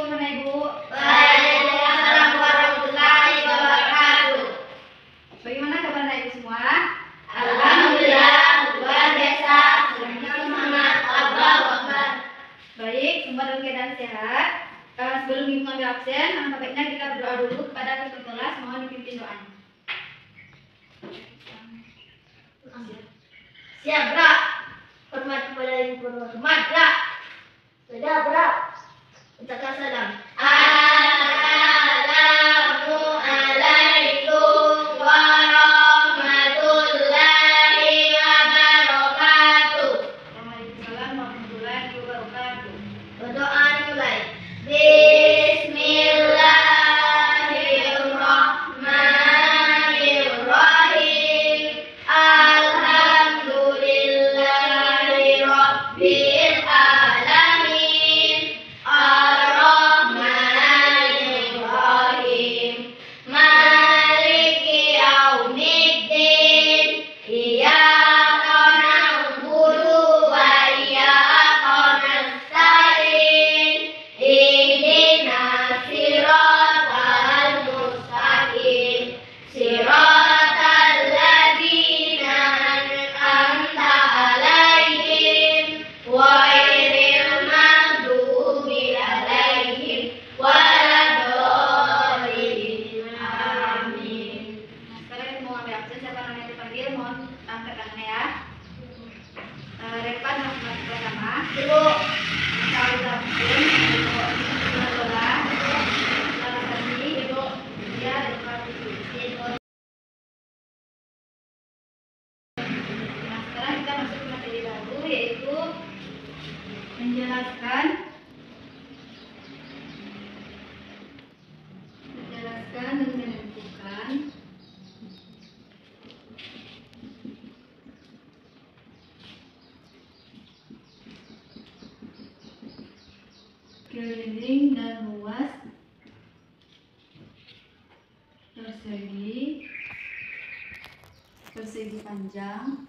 Mana Ibu? Waalaikumsalam warahmatullahi wabarakatuh. Bagaimana kabar Ibu semua? Alhamdulillah, luar biasa. Semangat, Allahu Akbar. Baik, semua dalam keadaan sehat. Sebelum Ibu mengambil absen, alangkah baiknya kita berdoa dulu kepada ketua kelas. Mohon dipimpin doanya. Siap, Bra. Hormat kepada ibu hormat, Bra. Sudah, Bra. Ucapkan salam. Assalamualaikum warahmatullahi wabarakatuh. Waalaikumsalam warahmatullahi wabarakatuh. Berdoa dimulai. Bismillahirrahmanirrahim. Alhamdulillahirabbil alamin. Ar-Rahmanirrahim. Maliki yaumiddin. Iyyaka na'budu wa iyyaka nasta'in. Ihdinas siratal mustaqim. Siratal ladzina an'amta 'alaihim ghairil maghdubi 'alaihim waladdallin. Amin. Nah, sekarang Ibu mau ambil absen. Siapa namanya dipanggil? Mohon angkat tangannya ya. Repan nomor pertama. Ibu, Saudara absen. Ibu Lola. Salah Sandi. Ibu Dia dan Pak Putu. Nah, sekarang kita masuk ke materi baru, yaitu menjelaskan dan menentukan keliling dan luas persegi panjang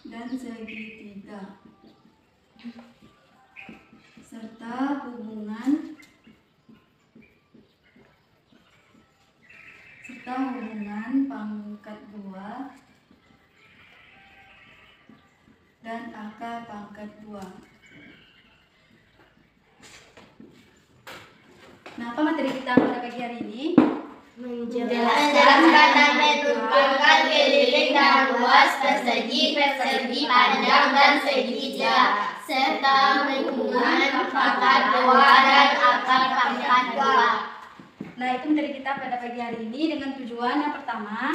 dan segitiga serta hubungan pangkat 2 dan akar pangkat 2. Nah, apa materi kita pada pagi hari ini? menjelaskan dan menentukan keliling dan luas persegi panjang dan segitiga serta hubungan pangkat 2 dan akar pangkat 2. Nah, itu materi kita pada pagi hari ini dengan tujuan yang pertama,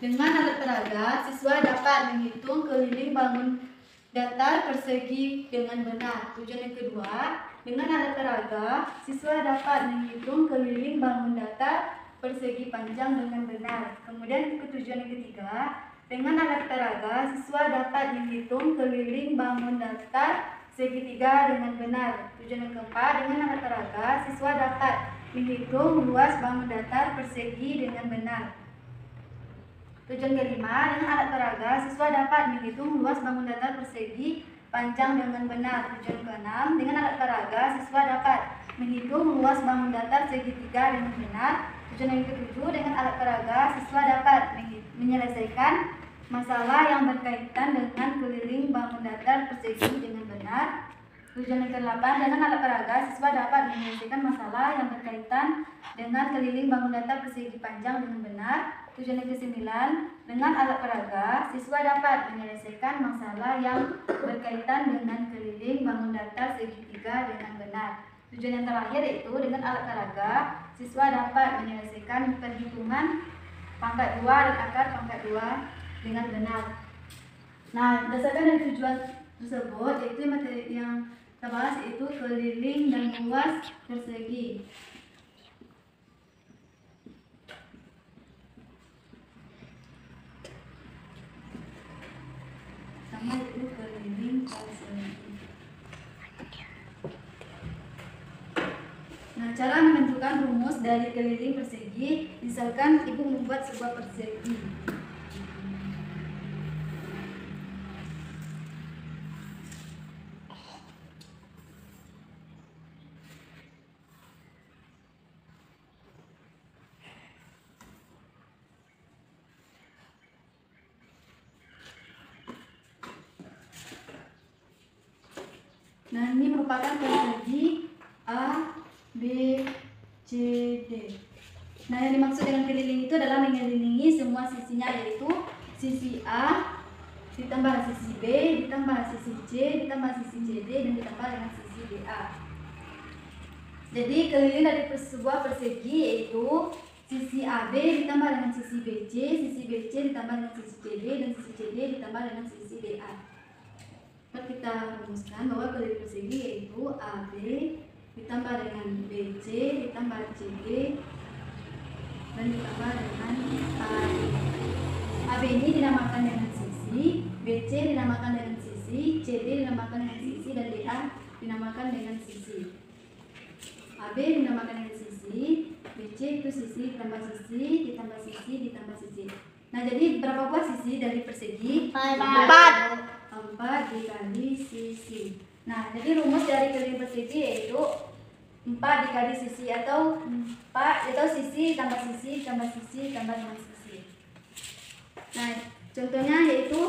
dengan alat peraga, siswa dapat menghitung keliling bangun datar persegi dengan benar. Tujuan yang kedua, dengan alat peraga, siswa dapat menghitung keliling bangun datar persegi panjang dengan benar. Kemudian tujuan yang ketiga, dengan alat peraga, siswa dapat menghitung keliling bangun datar segitiga dengan benar. Tujuan yang keempat, dengan alat peraga, siswa dapat menghitung luas bangun datar persegi dengan benar. Tujuan kelima, dengan alat peraga, siswa dapat menghitung luas bangun datar persegi panjang dengan benar. Tujuan keenam, dengan alat peraga, siswa dapat menghitung luas bangun datar segitiga dengan benar. Tujuan yang ketujuh, dengan alat peraga, siswa dapat menyelesaikan masalah yang berkaitan dengan keliling bangun datar persegi dengan benar. Tujuan yang ke-8, dengan alat peraga, siswa dapat menyelesaikan masalah yang berkaitan dengan keliling bangun datar persegi panjang dengan benar. Tujuan yang ke-9, dengan alat peraga, siswa dapat menyelesaikan masalah yang berkaitan dengan keliling bangun datar segitiga dengan benar. Tujuan yang terakhir yaitu dengan alat peraga, siswa dapat menyelesaikan perhitungan pangkat 2 dan akar pangkat 2 dengan benar. Nah, berdasarkan dari tujuan tersebut, yaitu materi yang kita bahas yaitu keliling dan luas persegi. Sama itu keliling persegi. Nah, cara menentukan rumus dari keliling persegi, misalkan ibu membuat sebuah persegi. Nah, ini merupakan persegi A, B, C, D. Nah, yang dimaksud dengan keliling itu adalah mengelilingi semua sisinya, yaitu sisi A ditambah sisi B, ditambah sisi C, ditambah sisi CD, dan ditambah dengan sisi DA. Jadi keliling dari sebuah persegi yaitu sisi AB ditambah dengan sisi BC ditambah dengan sisi CD, dan sisi CD ditambah dengan sisi DA. Kita rumuskan bahwa keliling persegi yaitu AB ditambah dengan BC ditambah CD dan ditambah dengan AD. AB ini dinamakan dengan sisi, BC dinamakan dengan sisi, CD dinamakan dengan sisi, dan DA dinamakan dengan sisi. AB dinamakan dengan sisi, BC itu sisi ditambah sisi ditambah sisi ditambah sisi. Nah, jadi berapa buah sisi dari persegi? 4 dikali sisi. Nah, jadi rumus dari keliling persegi yaitu 4 dikali sisi atau 4 atau sisi tambah sisi tambah sisi tambah dengan sisi. Nah, contohnya yaitu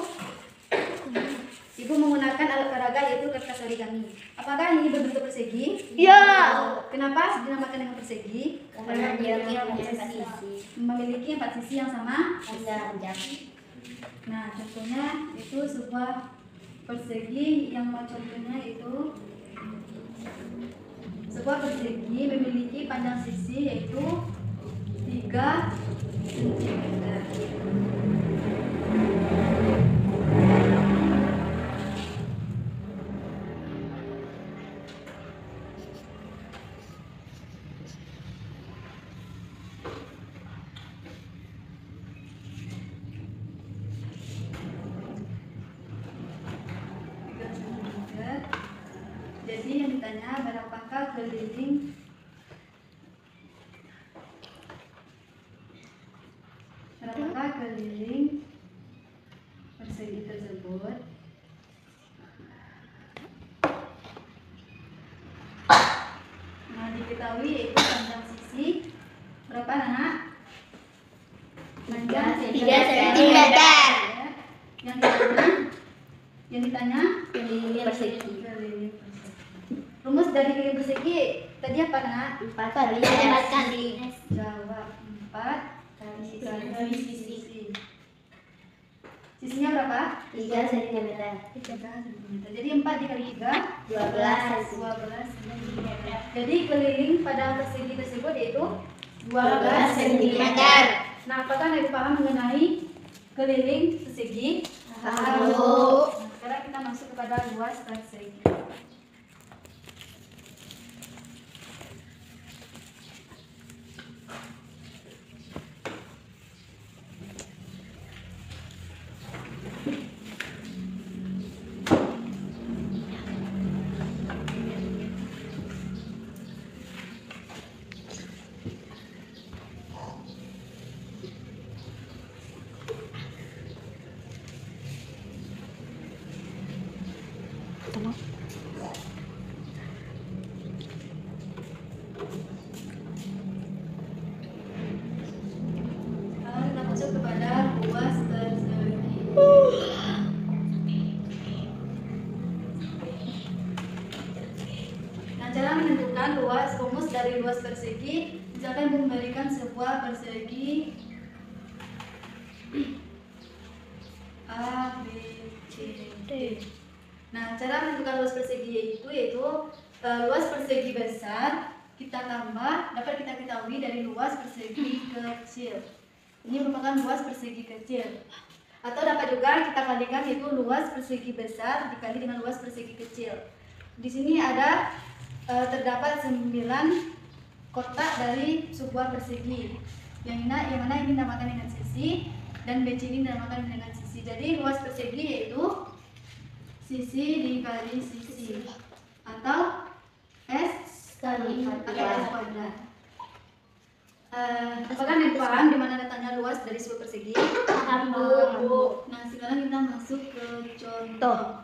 Ibu menggunakan alat peraga yaitu kertas origami. Apakah ini berbentuk persegi? Ya. Kenapa dinamakan dengan persegi? Karena dia Memiliki 4 sisi yang sama. Iya. Nah, contohnya itu sebuah persegi yang contohnya itu sebuah persegi memiliki panjang sisi yaitu 3 cm. Jadi yang ditanya berapakah keliling persegi tersebut? Nah, diketahui yaitu panjang sisi berapa, Nana? Panjang 3 cm. Yang ditanya Keliling persegi. keliling persegi. Rumus dari keliling persegi tadi apa, Nana? 4 kali. Jawab 4 kali sisi. Sisinya berapa? 3 cm. 3 cm. Jadi 4 dikali 3 12 cm. Jadi keliling pada persegi tersebut yaitu 12 cm. Nah, apakah Ibu paham mengenai keliling persegi? Tahu. Nah, sekarang kita masuk kepada luas persegi. Sekarang kita masuk kepada luas persegi. Nah, cara menentukan rumus dari luas persegi, misalkan Ibu memberikan sebuah persegi A, B, C, D. Nah, cara menentukan luas persegi yaitu luas persegi besar kita tambah dapat kita ketahui dari luas persegi kecil. Ini merupakan luas persegi kecil. Atau dapat juga kita kalikan yaitu luas persegi besar dikali dengan luas persegi kecil. Di sini ada terdapat 9 kotak dari sebuah persegi. Yang mana ini dinamakan dengan sisi dan BC ini dinamakan dengan sisi. Jadi luas persegi yaitu sisi dikali sisi atau S kali kuadrat. Apakah Anda paham di mana letaknya luas dari sebuah persegi? Paham, Bu. Nah, sekarang kita masuk ke contoh.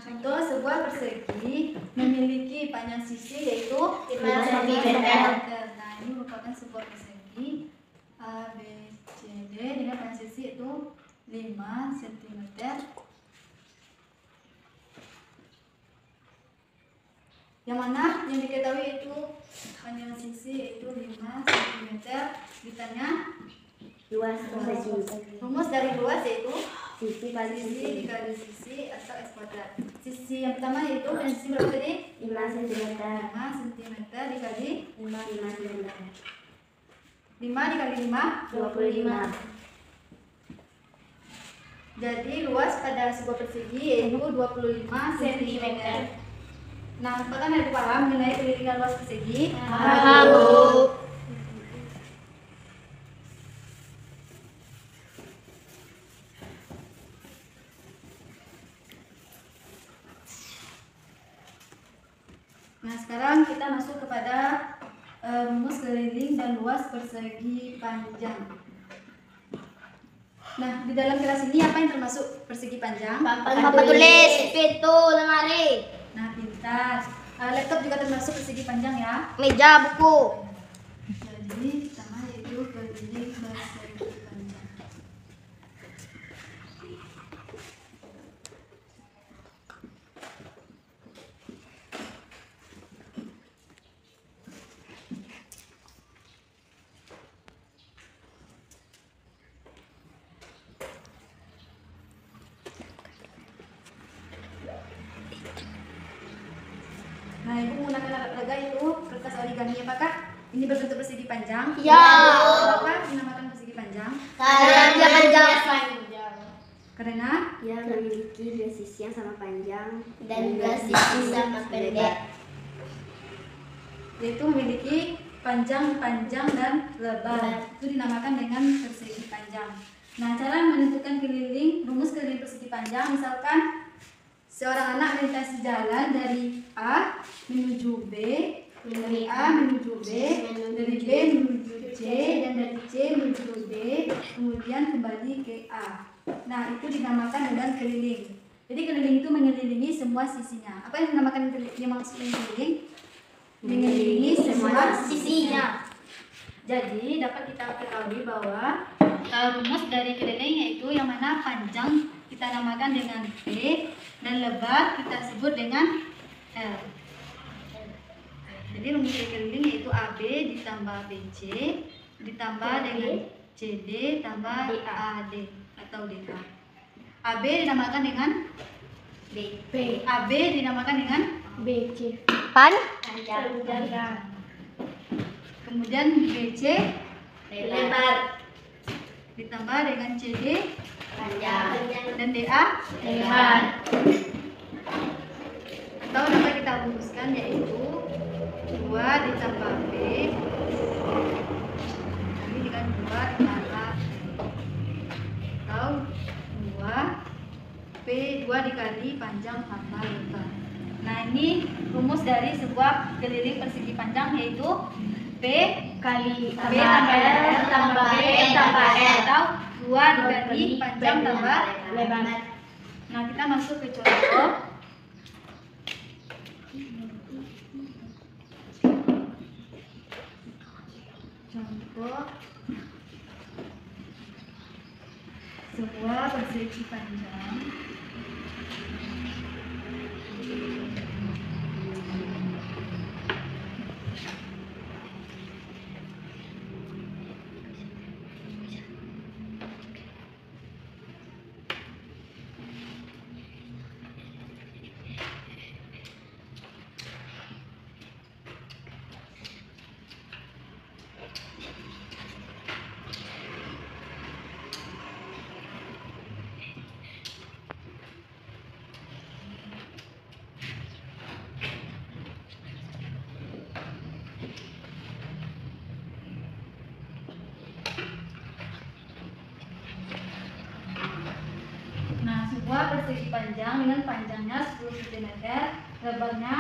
contoh sebuah persegi memiliki panjang sisi yaitu 5 cm. Nah, ini merupakan sebuah persegi A, B, C, D dengan panjang sisi itu 5 cm. Yang mana yang diketahui itu panjang sisi yaitu 5 cm. Ditanya Luas persegi. rumus dari luas yaitu Sisi kali sisi sisi. dikali sisi atau x kuadrat. Sisi yang pertama yaitu sisi berapa tadi? 5 cm. 5 cm dikali 5 cm. 5 dikali 5 25. Jadi luas pada sebuah persegi yaitu 25 cm. Nah, apakah Anda paham mengenai kelilingan luas persegi? Paham, Bu. Nah, sekarang kita masuk kepada rumus keliling dan luas persegi panjang. Nah, di dalam kelas ini apa yang termasuk persegi panjang? Papan tulis, pintu, lemari, Nah, pintar. Laptop juga termasuk persegi panjang ya. meja, buku. Jadi, pertama yaitu keliling persegi panjang. Nah, ibu menggunakan alat peraga itu kertas origami, apakah ini berbentuk persegi panjang? Ya. Kenapa dinamakan persegi panjang? Karena dia panjang. Karena Dia memiliki dua sisi yang sama panjang Dan dua sisi sama pendek. yaitu memiliki panjang dan lebar. Itu dinamakan dengan persegi panjang. Nah, cara menentukan rumus keliling persegi panjang, misalkan seorang anak melintasi jalan dari A menuju B, dari A menuju B, dari B menuju C, dan dari C menuju D, kemudian kembali ke A. Nah, itu dinamakan dengan keliling. Jadi keliling itu mengelilingi semua sisinya. Apa yang dinamakan keliling? Mengelilingi semua sisinya. Jadi dapat kita ketahui bahwa rumus dari keliling yaitu yang mana panjang kita namakan dengan P dan lebar kita sebut dengan L. Jadi rumus dari keliling yaitu AB ditambah BC ditambah dengan CD tambah AD atau DA. AB dinamakan dengan B. AB dinamakan dengan BC. panjang. Kemudian BC Lebar. ditambah dengan CD Panjang. dan DA Lebar. atau dapat kita rumuskan yaitu 2 ditambah B ini dengan 2 ditambah atau 2 P 2 dikali panjang tambah lebar. Nah, ini rumus dari sebuah keliling persegi panjang yaitu P Kali B tambah L tambah B tambah L atau 2 dikali panjang tambah lebar. Nah, kita masuk ke contoh. Contoh sebuah persegi panjang. Nah, sebuah persegi panjang dengan panjangnya 10 cm, lebarnya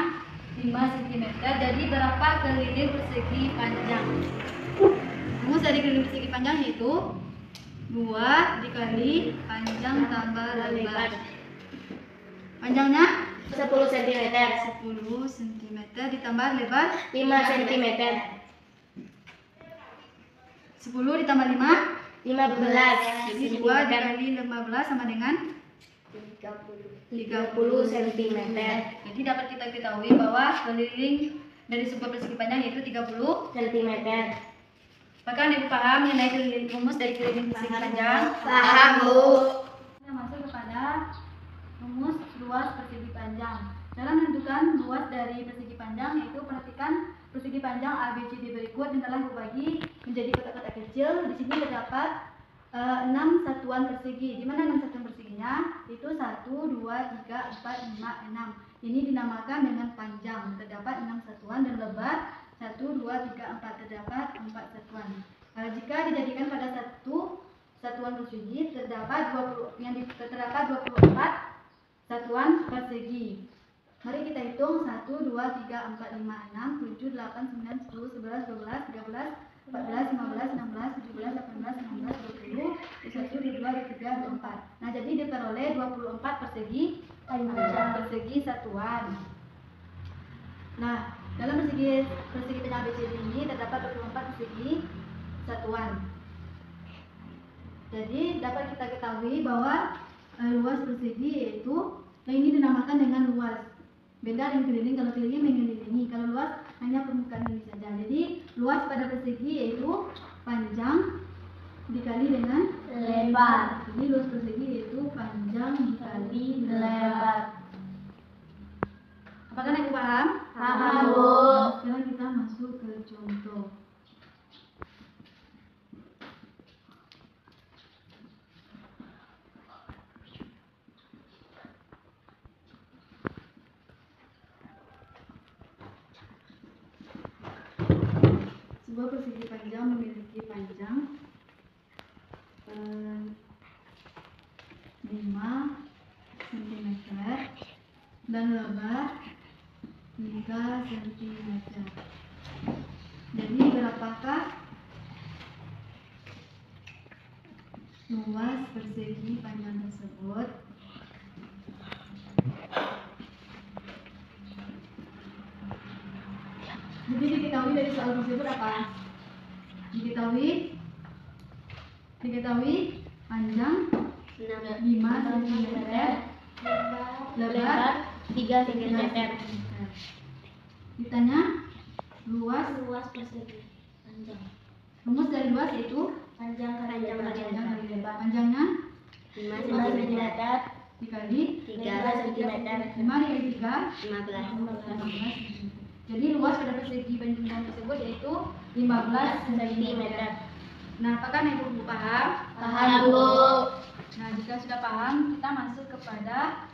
5 cm. Jadi berapa keliling persegi panjang? Rumus dari keliling persegi panjang yaitu 2 dikali panjang tambah lebar. Panjangnya 10 cm. 10 cm ditambah lebar 5 cm. 10 ditambah 5 15 jadi 2 cm. dikali 15 sama dengan 30 cm. Jadi dapat kita ketahui bahwa keliling dari sebuah persegi panjang yaitu 30 cm. Apakah Ibu paham mengenai keliling rumus dari keliling persegi panjang? Paham, Bu. Kita masuk kepada rumus luas persegi panjang. Cara menentukan luas dari persegi panjang yaitu perhatikan persegi panjang ABCD berikut yang telah dibagi menjadi kotak-kotak kecil. Di sini terdapat 6 satuan persegi. Di mana 6 satuan perseginya? Itu 1, 2, 3, 4, 5, 6. Ini dinamakan dengan panjang. Terdapat 6 satuan dan lebar 1, 2, 3, 4. Terdapat 4 satuan. Jika dijadikan pada satu satuan persegi terdapat 24 satuan persegi. Mari kita hitung 1, 2, 3, 4, 5, 6, 7, 8, 9, 10, 11, 12, 13, 14, 15, 16, 17, 18, 19, 20, 21, 22, 23, 24. Nah, jadi diperoleh 24 persegi satuan. Nah, dalam persegi panjang ABCD ini terdapat 24 persegi satuan. Jadi dapat kita ketahui bahwa luas persegi yaitu yang ini dinamakan dengan luas. Beda dengan keliling, kalau keliling mengelilingi, kalau luas hanya permukaan ini saja. Jadi luas pada persegi yaitu panjang dikali dengan Lebar. Jadi luas persegi yaitu panjang dikali lebar. Apakah Ibu paham? Paham, Bu. Sekarang kita masuk ke contoh. Sebuah persegi panjang memiliki panjang 5 cm dan lebar 3 cm. Jadi berapakah luas persegi panjang tersebut? Jadi diketahui dari soal tersebut apa? Diketahui panjang 5 cm, lebar 3 cm. Ditanya luas persegi panjang. rumus dari luas yaitu Panjang kali panjang lebar. kali lebar. Panjangnya 5 cm dikali 3 cm. 5 dikali 3 15. 15. Jadi luas pada persegi panjang tersebut yaitu 15 cm. Nah, apakah Ibu paham? Paham, Bu. Nah, jika sudah paham, kita masuk kepada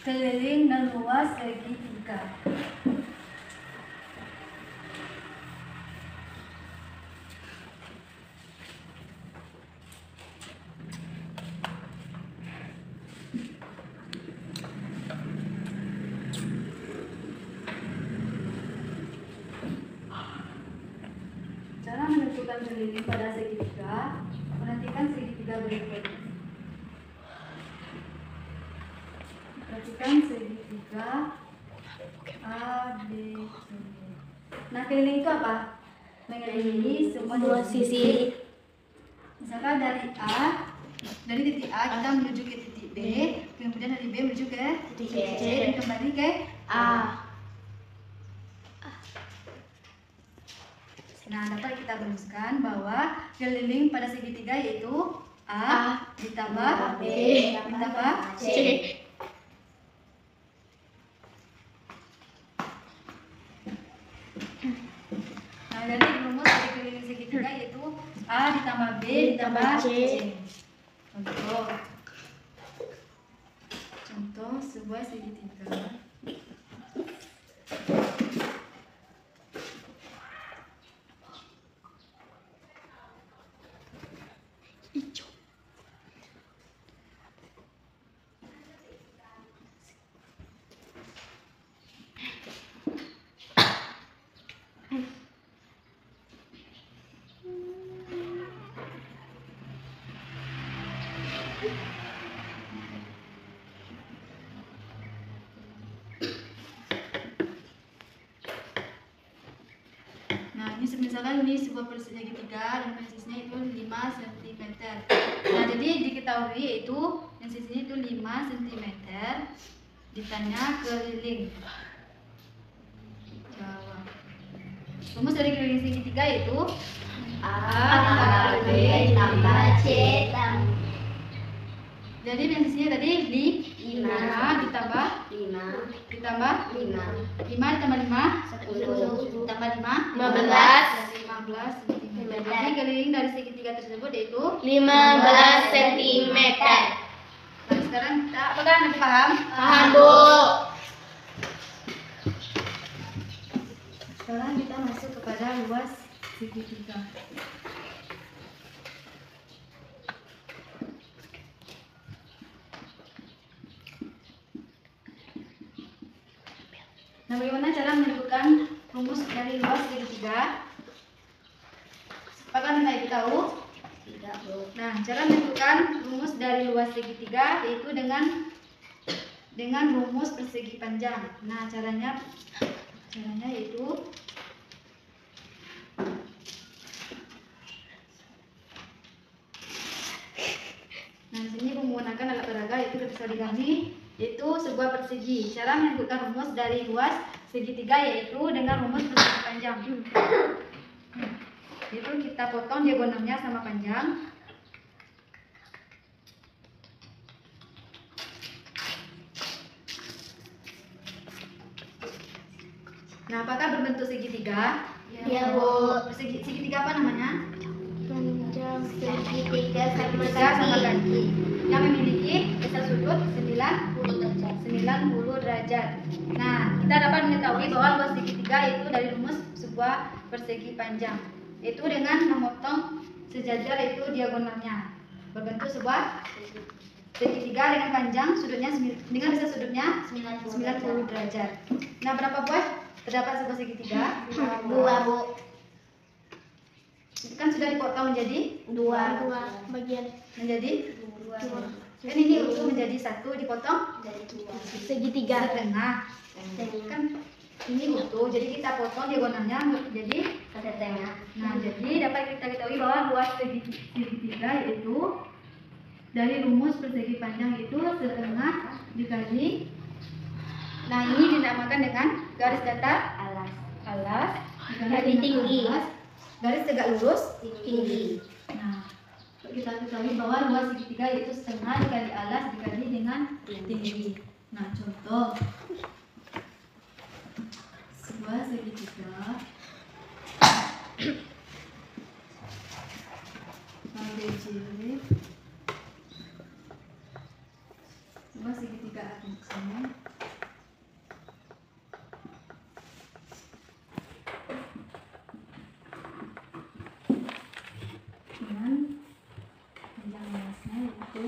keliling dan luas segitiga. Cara menentukan keliling pada segitiga, perhatikan segitiga berikut. Perhatikan segitiga A, B, C. Nah, keliling itu apa? Mengelilingi semua sisi. Misalkan dari titik A kita menuju ke titik B, kemudian dari B menuju ke titik C dan kembali ke A. Nah, dapat kita rumuskan bahwa keliling pada segitiga yaitu A ditambah B ditambah C. Nah, dari rumus dari keliling segitiga yaitu A ditambah B ditambah C. Contoh sebuah segitiga. ini sebuah segitiga dan sisinya itu 5 cm. Nah, jadi diketahui yaitu yang sisinya itu 5 cm. Ditanya keliling. Jawab. Rumus dari keliling segitiga yaitu A tambah B tambah C tambah. jadi yang sisinya tadi 5 ditambah 5 ditambah 5 5 ditambah 5 10 tambah 5 15 cm. Jadi keliling dari segitiga tersebut yaitu 15 cm. Nah, sekarang kita apakah Anda paham? Paham, Bu. Sekarang kita masuk kepada luas segitiga. Nah, bagaimana cara menentukan rumus dari luas segitiga? Apakah Anda tahu? tidak, Bu. Nah, cara menentukan rumus dari luas segitiga yaitu dengan rumus persegi panjang. Nah, caranya yaitu nah, di sini menggunakan alat peraga yaitu bisa diganti yaitu sebuah persegi. Cara menentukan rumus dari luas segitiga yaitu dengan rumus persegi panjang. Itu kita potong diagonalnya sama panjang. Nah, apakah berbentuk segitiga? Ya, Bu. Segitiga apa namanya? Panjang segitiga Segitiga sama kaki yang memiliki besar sudut 90 derajat. Nah, kita dapat mengetahui bahwa luas segitiga itu dari rumus sebuah persegi panjang, yaitu dengan memotong sejajar itu diagonalnya berbentuk sebuah segitiga dengan panjang sudutnya dengan besar sudutnya 90 derajat. Nah, berapa buah terdapat sebuah segitiga? 2, Bu. Kan sudah dipotong menjadi 2 bagian. menjadi kan ini utuh menjadi 1 dipotong Segitiga. setengah. Kan ini utuh, jadi kita potong diagonalnya jadi Setengah. nah, jadi dapat kita ketahui bahwa luas segitiga yaitu dari rumus persegi panjang itu setengah dikali. Nah, ini dinamakan dengan garis datar alas Dikali tinggi. garis tegak lurus Tinggi. Nah, kita ketahui bahwa luas segitiga yaitu setengah dikali alas dikali dengan tinggi. Nah, contoh sebuah segitiga ABC, sebuah segitiga ABC dengan panjang alasnya yaitu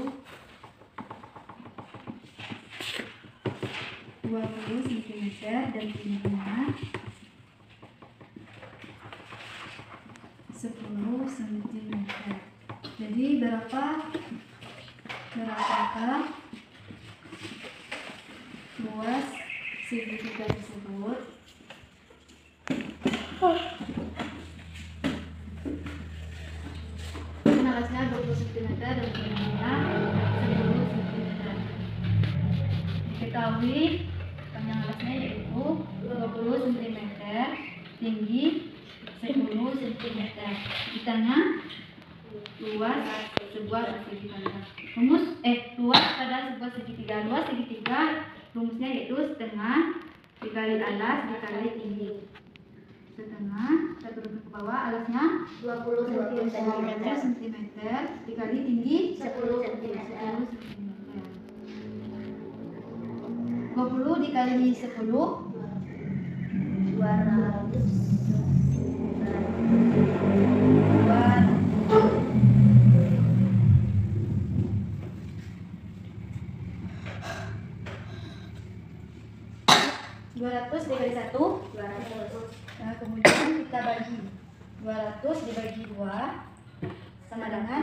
20 cm dan tingginya 10 cm. Jadi berapakah luas segitiga tersebut? Alasnya 20 cm dan tingginya 10 cm. Diketahui panjang alasnya yaitu 20 cm, tinggi 10 cm. Ditanya luas sebuah persegi panjang. Luas pada sebuah segitiga. Luas segitiga rumusnya yaitu setengah dikali alas dikali tinggi. Setengah, kita turun ke bawah, alasnya 20 cm dikali tinggi 10 cm. 20 dikali 10 200 dikali 1 200. Nah, kemudian kita bagi 200 dibagi 2 sama dengan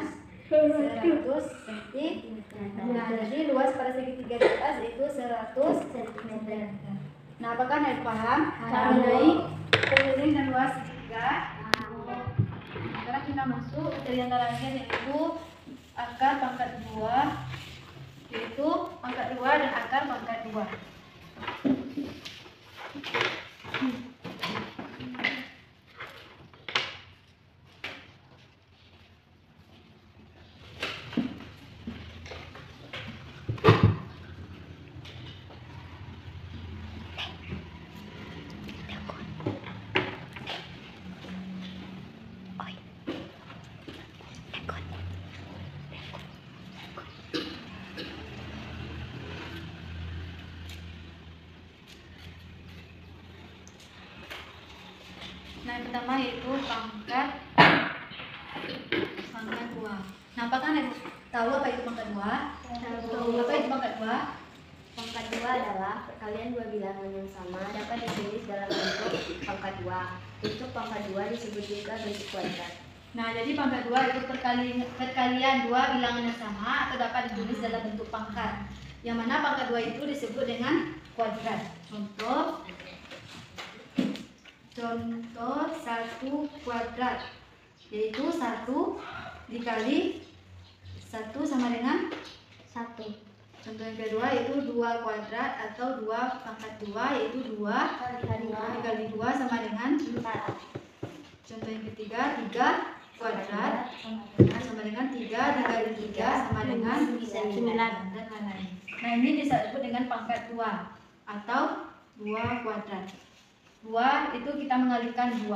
100 cm. Nah, jadi luas pada segitiga di atas itu 100 cm. Nah, apakah Anda paham mengenai keliling dan luas segitiga? kita masuk materi yang terakhir yaitu akar pangkat 2, yaitu pangkat 2 dan akar pangkat 2. Nah, yang pertama yaitu pangkat 2. Nah, apakah Anda tahu apa itu pangkat 2? Apa itu pangkat 2? Pangkat 2 adalah perkalian dua bilangan yang sama dapat ditulis dalam bentuk pangkat 2. Bentuk pangkat 2 disebut juga bentuk kuadrat. Nah, jadi pangkat 2 itu perkalian dua bilangan yang sama atau dapat ditulis dalam bentuk pangkat. Yang mana pangkat 2 itu disebut dengan kuadrat. Contoh 1 kuadrat, yaitu 1 dikali 1 sama dengan 1. Contoh yang kedua yaitu 2 kuadrat atau 2 pangkat 2, yaitu 2 dikali 2 sama dengan 4. Contoh yang ketiga 3 kuadrat sama dengan 3 dikali 3 sama dengan 9 dan lain-lain. Nah, ini disebut dengan pangkat 2 atau 2 kuadrat. 2 itu kita mengalihkan 2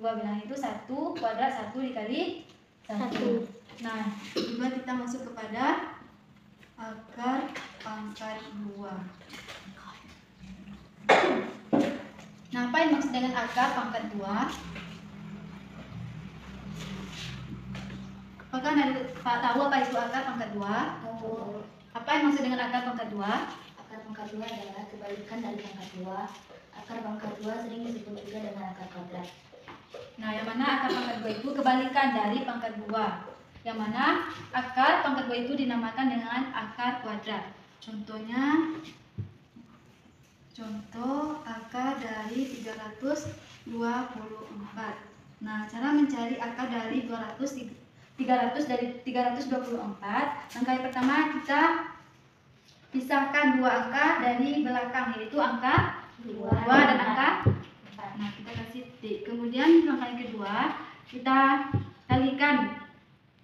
bilangan itu 1 kuadrat 1 dikali 1. Nah, juga kita masuk kepada akar pangkat 2. Nah, apa yang maksud dengan akar pangkat 2? Apakah Anda tahu apa itu akar pangkat 2? Apa yang maksud dengan akar pangkat 2? Akar pangkat 2 adalah kebalikan dari pangkat 2. Akar pangkat 2 sering disebut juga dengan akar kuadrat. Nah, yang mana akar pangkat 2 itu kebalikan dari pangkat 2. Yang mana akar pangkat 2 itu dinamakan dengan akar kuadrat. Contoh akar dari 324. Nah, cara mencari akar dari 324, langkah yang pertama kita pisahkan 2 angka dari belakang, yaitu angka 2 dan angka 4. Nah, kita kasih titik. Kemudian langkah yang kedua, kita kalikan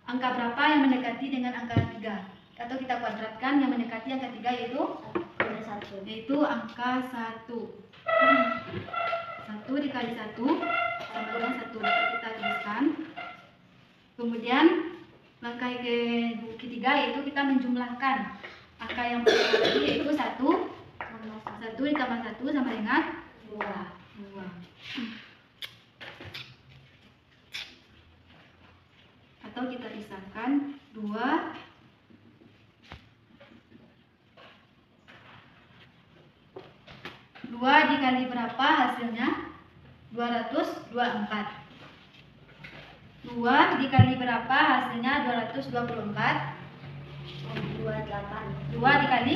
angka berapa yang mendekati dengan angka 3, atau kita kuadratkan yang mendekati angka 3, yaitu angka 1. 1 dikali 1 sama dengan 1. Dapat kita tuliskan. Kemudian langkah yang ketiga yaitu kita menjumlahkan angka yang pertama tadi, yaitu 1 ditambah 1 sama dengan 2. Atau kita pisahkan 2 dikali berapa hasilnya? 224. 2 dikali berapa hasilnya? 224. 2 dikali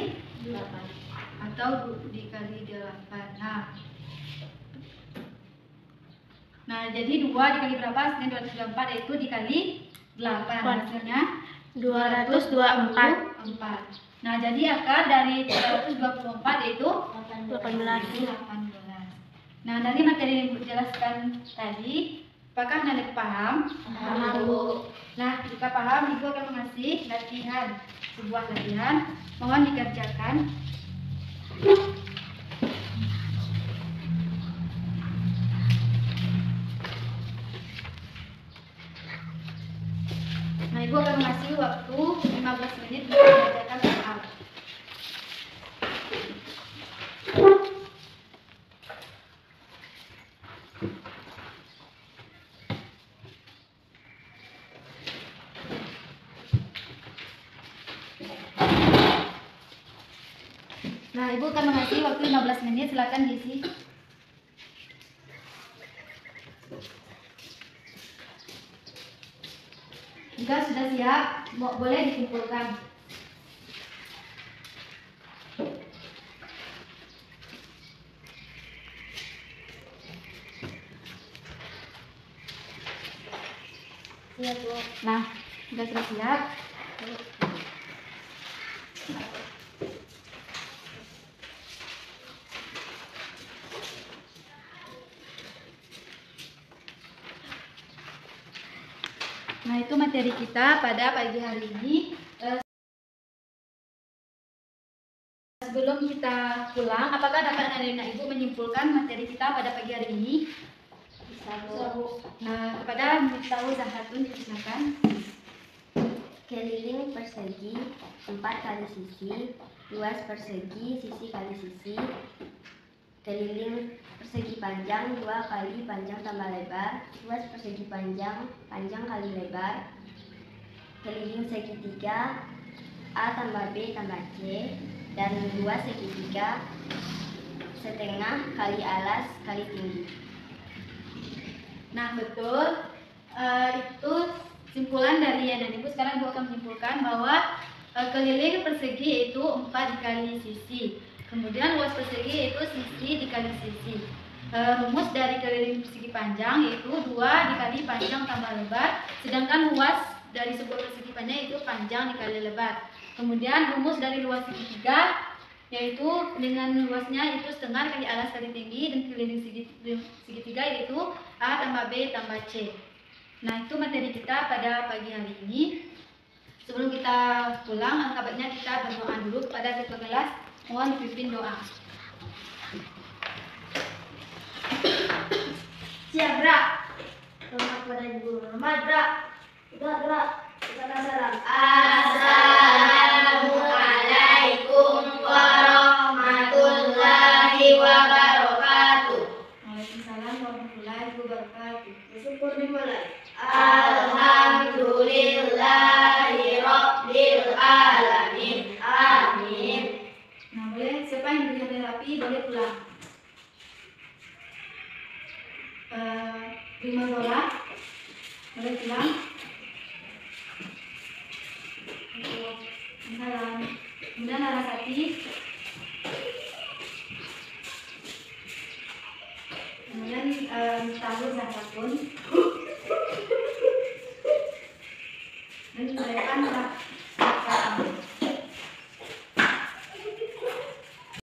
8 atau dikali 8. Nah, jadi 2 dikali berapa hasilnya? 224, yaitu dikali 8 hasilnya 224. Nah, jadi akar dari 224 yaitu 18. Nah, dari materi yang dijelaskan tadi, apakah Anda paham? Paham, Bu. Nah, jika paham, Ibu akan mengasih sebuah latihan. Mohon dikerjakan. Nah, Ibu akan mengasih waktu 15 menit untuk mengerjakan soal. Nah, Ibu akan mengasih waktu 15 menit, silakan diisi. Jika sudah siap, boleh dikumpulkan. Siap. Iya, Bu. Nah, udah siap. Nah, itu materi kita pada pagi hari ini. Sebelum kita pulang, apakah dapat anak-anak ibu menyimpulkan materi kita pada pagi hari ini? Bisa, Bu. Nah, kepada Miftahul Zahatun disilakan. Keliling persegi 4 kali sisi, luas persegi sisi kali sisi. Keliling persegi panjang 2 kali panjang tambah lebar, luas persegi panjang kali lebar. Keliling segitiga A tambah B tambah C, dan luas segitiga setengah kali alas kali tinggi. Nah, betul. Itu simpulan dari anak ibu. Sekarang ibu akan menyimpulkan bahwa keliling persegi itu 4 dikali sisi. Kemudian luas persegi yaitu sisi dikali sisi. Rumus dari keliling persegi panjang yaitu 2 dikali panjang tambah lebar. Sedangkan luas dari sebuah persegi panjang itu panjang dikali lebar. Kemudian rumus dari luas segitiga yaitu dengan luasnya itu setengah kali alas kali tinggi, dan keliling segitiga yaitu A tambah B tambah C. Nah, itu materi kita pada pagi hari ini. Sebelum kita pulang, alangkah baiknya kita berdoa dulu kepada ketua kelas. Mohon dipimpin doa. Siap, Bra. Selamat kepada Ibu Hormat, Bra. Udah, Bra. Kita salam. Assalamualaikum warahmatullahi wabarakatuh. Waalaikumsalam warahmatullahi wabarakatuh. Bersyukur dimulai. Alhamdulillahi rabbil alamin. Amin. Nah, boleh siapa yang berikan terapi boleh pulang. Prima Zola boleh pulang. Untuk kemudian Narasati